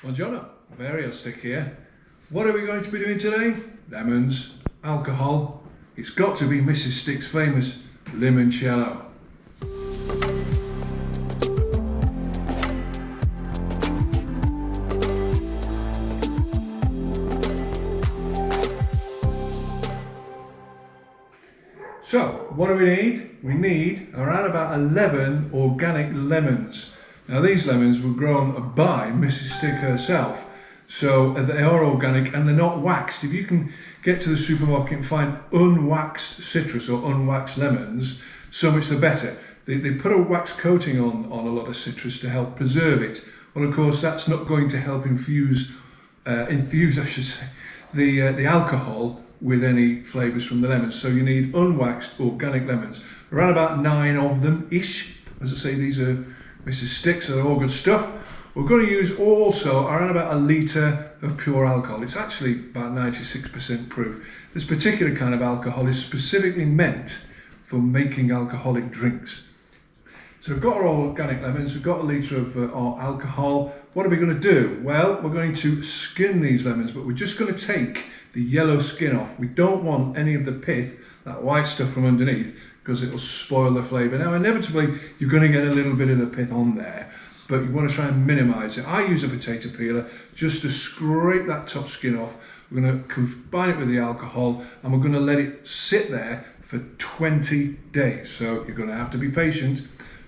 Buongiorno, Mario Stick here. What are we going to be doing today? Lemons, alcohol. It's got to be Mrs. Stick's famous Limoncello. So, what do we need? We need around about 11 organic lemons. Now these lemons were grown by Mrs. Stick herself, so they are organic and they're not waxed. If you can get to the supermarket and find unwaxed citrus or unwaxed lemons, so much the better. They put a wax coating on a lot of citrus to help preserve it. Well, of course, that's not going to help enthuse the alcohol with any flavours from the lemons. So you need unwaxed organic lemons, around about 9 of them ish. As I say, these are Mrs. Stick's, so they're all good stuff. We're going to use also around about 1 litre of pure alcohol. It's actually about 96% proof. This particular kind of alcohol is specifically meant for making alcoholic drinks. So we've got our organic lemons, we've got 1 litre of our alcohol. What are we going to do? Well, we're going to skin these lemons, but we're just going to take the yellow skin off. We don't want any of the pith, that white stuff from underneath, because it'll spoil the flavour. Now, inevitably, you're going to get a little bit of the pith on there, but you want to try and minimise it. I use a potato peeler just to scrape that top skin off. We're going to combine it with the alcohol, and we're going to let it sit there for 20 days. So you're going to have to be patient.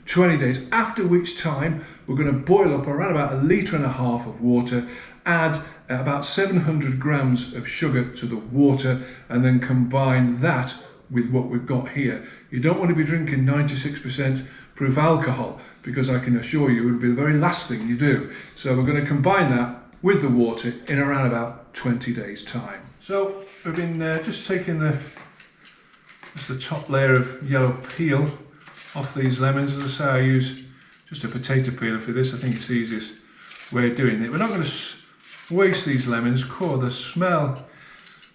20 days, after which time we're going to boil up around about 1.5 litres of water, add about 700 grams of sugar to the water, and then combine that with what we've got here. You don't want to be drinking 96% proof alcohol, because I can assure you it would be the very last thing you do. So we're going to combine that with the water in around about 20 days time. So we've been just taking the top layer of yellow peel off these lemons. As I say, I use just a potato peeler for this. I think it's the easiest way of doing it. We're not going to waste these lemons. Cool, the smell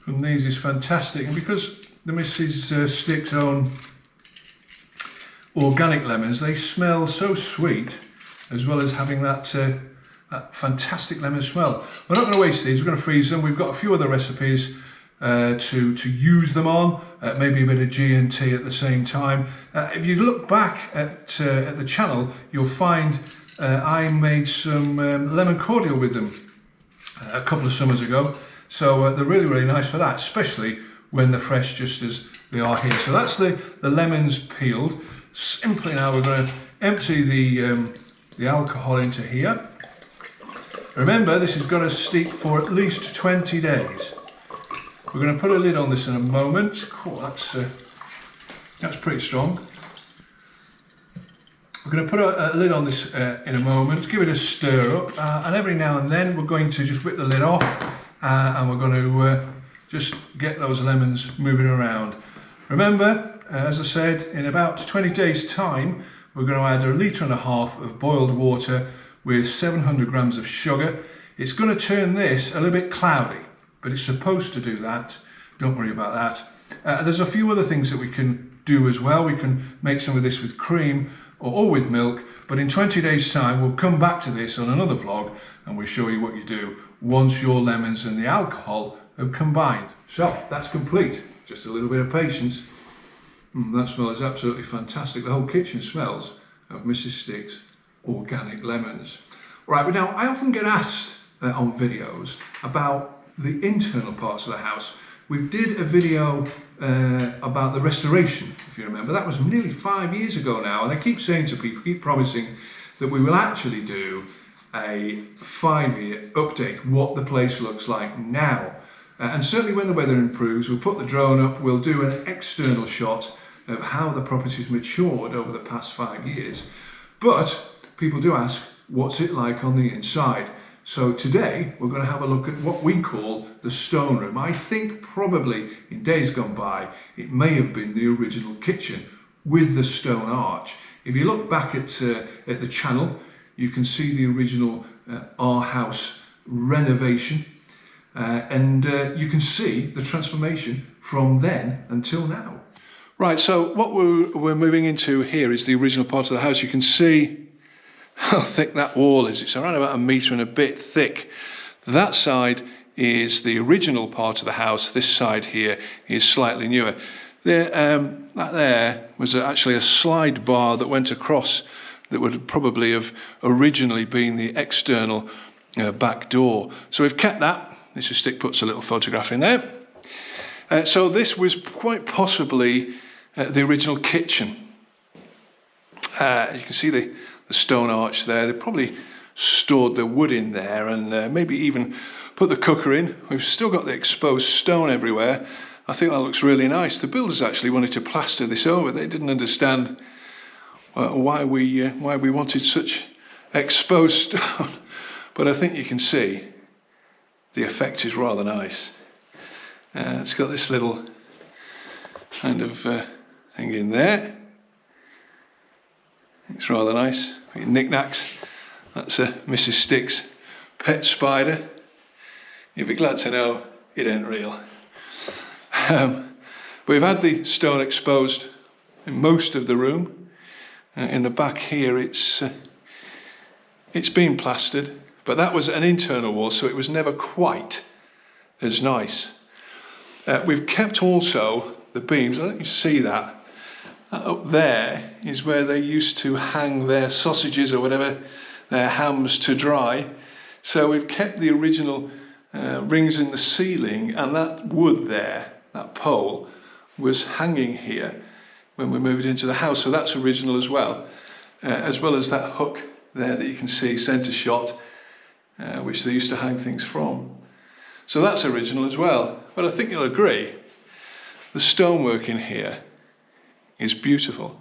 from these is fantastic, and because the Mrs. Stick's own organic lemons, they smell so sweet, as well as having that fantastic lemon smell. We're not going to waste these. We're going to freeze them. We've got a few other recipes to use them on, maybe a bit of G&T at the same time. If you look back at the channel, you'll find I made some lemon cordial with them a couple of summers ago, so they're really nice for that, especially when they're fresh, just as they are here. So that's the lemons peeled. Simply now we're going to empty the alcohol into here. Remember, this is going to steep for at least 20 days. We're going to put a lid on this in a moment. Cool, that's pretty strong. We're going to put a lid on this in a moment, give it a stir up, and every now and then we're going to just whip the lid off, and we're going to just get those lemons moving around. Remember, as I said, in about 20 days time, we're going to add 1.5 litres of boiled water with 700 grams of sugar. It's going to turn this a little bit cloudy, but it's supposed to do that. Don't worry about that. There's a few other things that we can do as well. We can make some of this with cream or with milk, but in 20 days time we'll come back to this on another vlog and we'll show you what you do once your lemons and the alcohol have combined. So that's complete. Just a little bit of patience. That smell is absolutely fantastic. The whole kitchen smells of Mrs. Stick's organic lemons. Right, but now I often get asked on videos about the internal parts of the house. We did a video about the restoration, if you remember. That was nearly 5 years ago now, and I keep saying to people, keep promising that we will actually do a 5-year update, what the place looks like now. And certainly when the weather improves, we'll put the drone up, we'll do an external shot of how the property's matured over the past 5 years. But people do ask, what's it like on the inside? So today we're going to have a look at what we call the stone room. I think probably in days gone by it may have been the original kitchen with the stone arch. If you look back at the channel, you can see the original our house renovation, and you can see the transformation from then until now. Right, so what we're moving into here is the original part of the house. You can see how thick that wall is. It's around about 1 metre and a bit thick. That side is the original part of the house. This side here is slightly newer. That there was actually a slide bar that went across that would probably have originally been the external back door. So we've kept that. Mr. Stick puts a little photograph in there. So this was quite possibly the original kitchen. You can see the stone arch there. They probably stored the wood in there and maybe even put the cooker in. We've still got the exposed stone everywhere. I think that looks really nice. The builders actually wanted to plaster this over. They didn't understand why we wanted such exposed stone. But I think you can see the effect is rather nice. It's got this little kind of thing in there. It's rather nice. Knickknacks. That's Mrs. Stick's pet spider. You'd be glad to know it ain't real. But we've had the stone exposed in most of the room. In the back here, it's been plastered, but that was an internal wall, so it was never quite as nice. We've kept also the beams. I don't know if you see that. Up there is where they used to hang their sausages or whatever, their hams to dry. So we've kept the original rings in the ceiling, and that wood there, that pole, was hanging here when we moved into the house. So that's original as well as that hook there that you can see, centre shot, which they used to hang things from. So that's original as well. But I think you'll agree, the stonework in here is beautiful.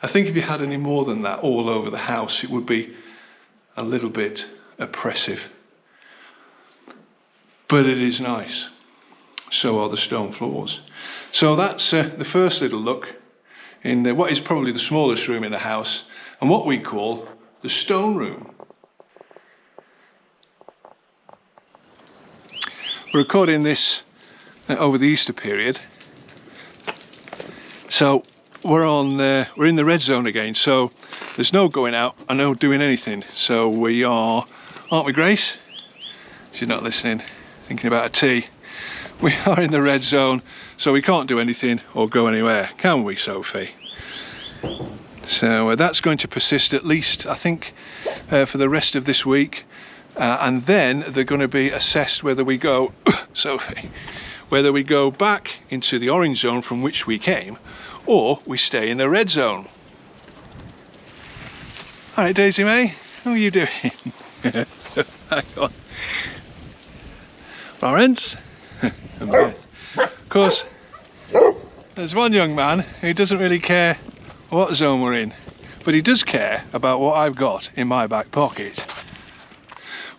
I think if you had any more than that all over the house, it would be a little bit oppressive. But it is nice. So are the stone floors. So that's the first little look in what is probably the smallest room in the house, and what we call the stone room. We're recording this over the Easter period, so we're in the red zone again. So there's no going out and no doing anything. So we are, aren't we, Grace? She's not listening, thinking about a tea. We are in the red zone, so we can't do anything or go anywhere, can we, Sophie? So that's going to persist at least, I think, for the rest of this week. And then they're going to be assessed whether we go, Sophie, whether we go back into the orange zone from which we came, or we stay in the red zone. All right, Daisy May, how are you doing? Hang on. Lawrence? Of course, there's one young man who doesn't really care what zone we're in, but he does care about what I've got in my back pocket.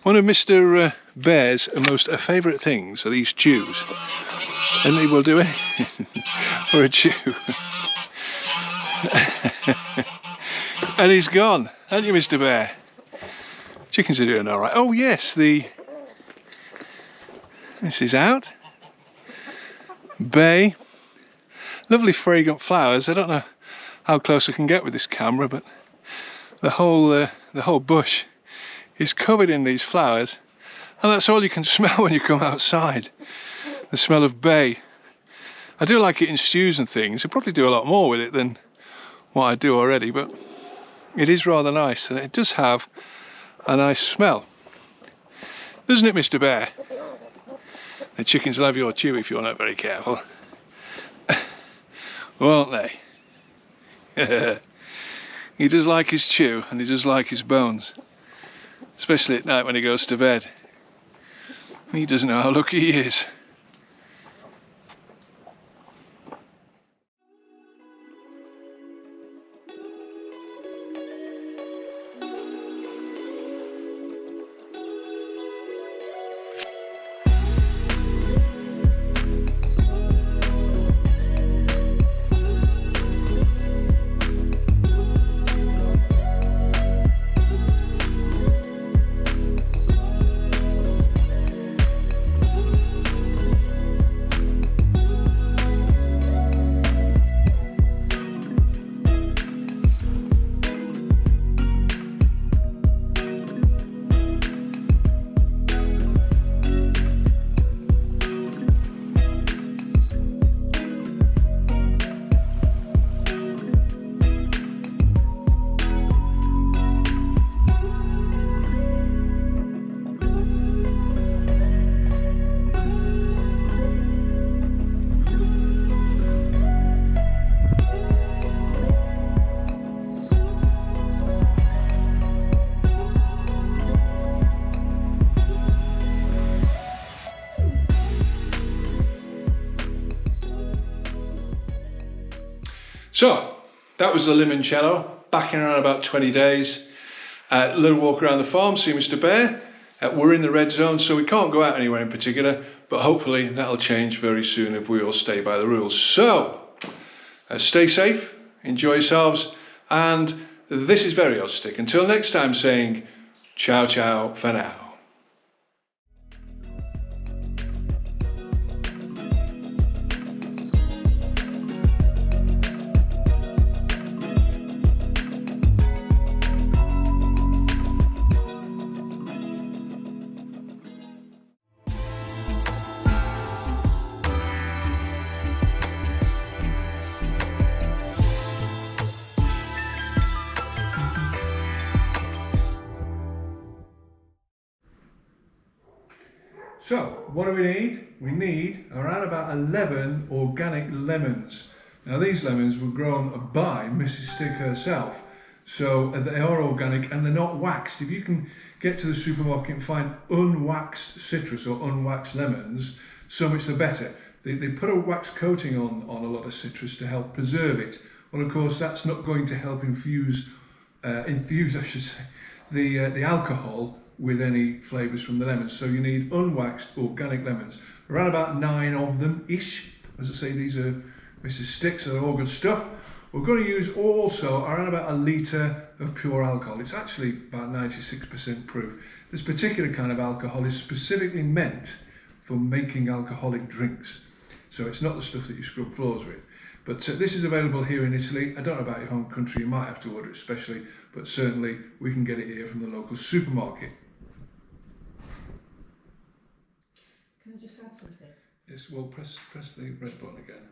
One of Mr. Bear's most favourite things are these chews, and he will do it for a chew. And he's gone, haven't you, Mr. Bear? Chickens are doing all right. Oh yes, this is out. Bay, lovely fragrant flowers. I don't know how close I can get with this camera, but the whole bush is covered in these flowers, and that's all you can smell when you come outside. The smell of bay. I do like it in stews and things. I probably do a lot more with it than what I do already, but it is rather nice, and it does have a nice smell, doesn't it, Mr. Bear? The chickens will have your chew if you're not very careful, won't they? He does like his chew, and he does like his bones, especially at night when he goes to bed. He doesn't know how lucky he is. So that was the limoncello, back in around about 20 days. A little walk around the farm, see Mr. Bear. We're in the red zone, so we can't go out anywhere in particular, but hopefully that'll change very soon if we all stay by the rules. So stay safe, enjoy yourselves, and this is Veriostic. Until next time, saying ciao ciao for now. So, what do we need? We need around about 11 organic lemons. Now these lemons were grown by Mrs. Stick herself, so they are organic and they're not waxed. If you can get to the supermarket and find unwaxed citrus or unwaxed lemons, so much the better. They put a wax coating on a lot of citrus to help preserve it. Well, of course, that's not going to help enthuse I should say, the alcohol with any flavours from the lemons. So you need unwaxed organic lemons, around about 9 of them ish. As I say, these are Mrs. Sticks, so they're all good stuff. We're going to use also around about 1 litre of pure alcohol. It's actually about 96% proof. This particular kind of alcohol is specifically meant for making alcoholic drinks. So it's not the stuff that you scrub floors with. But this is available here in Italy. I don't know about your home country, you might have to order it specially, but certainly we can get it here from the local supermarket. Can I just add something? Yes, well, press the red button again.